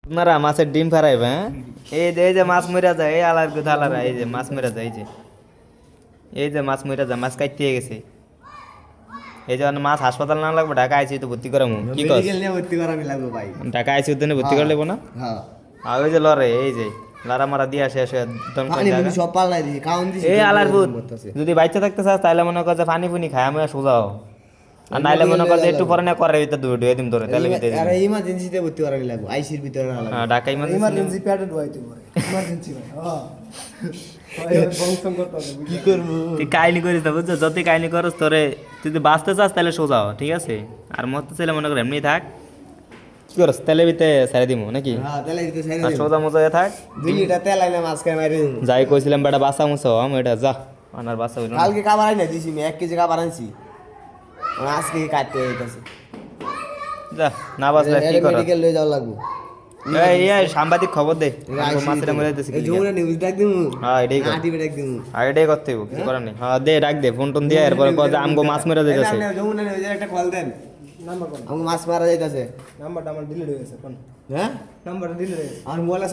আপনারা মাছের ডিম ফারাইবে হ্যাঁ এই যে মাছ মরে যায় এই আলার কথা আলারা এই যে মাছ মরে যায় এই যে মাছ মরে যায় মাছ কাটতে গেছে এই যে মাছ হাসপাতাল না লাগবে ঢাকা আইসি তো ভর্তি করামু কি কস মেডিকেল নিয়ে ভর্তি করা লাগবে ভাই ঢাকা আইসি উদ্যানে ভর্তি করে লেবো না হ্যাঁ আর ওই যে লরে এই যে লারা মারা দিয়া শেষ হয়ে দম করে পানি জায়গা। সব পাল্লাই দিছি কাউন দিছি এই আলার ভূত যদি বাচ্চা থাকতে চাস তাহলে মনে কর যে পানি পুনি খায় আমি সোজাও আর নাইলে মনে কর যে একটু পরে না করে ভিতরে দুয়ে দিন ধরে তাহলে ভিতরে আরে ইমার্জেন্সিতে ভর্তি করা লাগবে আইসির ভিতরে না লাগবে ঢাকা ইমার্জেন্সি প্যাডেড হইতে পারে ইমার্জেন্সি ভাই বংশন করতে হবে কি করব তুই কাহিনি করিস না বুঝছো যত কাহিনি করস তোরে তুই যদি বাঁচতে চাস তাহলে সোজাও ঠিক আছে আর মরতে চাইলে মনে কর এমনি থাক কি করস তেলে ভিতরে ছেড়ে দিমু নাকি হ্যাঁ তাহলে দিতে চাই আর সোজা মোজা হয়ে থাক 2 লিটার তেল আইলাম আজকে মাইরে দিমু। যাই কইছিলাম বেটা বাসা মুছো আমি এটা যা আনার বাসা হইল না কালকে খাবার আইনা দিছি আমি 1 কেজি খাবার আনছি আর আজকে কাটতে হইতাছে যা না বাসলে কি কর মেডিকেল লয়ে যাওয়া লাগবে এই সাংবাদিক খবর দে মাছেরা মরে যাইতেছে এই জোরে নিউজ ডাক দিমু হ্যাঁ এটাই কর আটি ডাক দিমু আর এটাই করতে হইব কিছু করার নেই হ্যাঁ দে ডাক দে ফোন টোন দিয়ে এরপরে কয় যে আমগো মাছ মেরে যাইতেছে না যমুনা নিউজের একটা কল দেন নাম্বার কোন আমাকে মাছ মারা যাইতাছে নাম্বারটা আমার ডিলিট হয়ে গেছে কোন হ্যাঁ নাম্বারটা ডিলিট হয়ে গেছে আমার মোবাইলে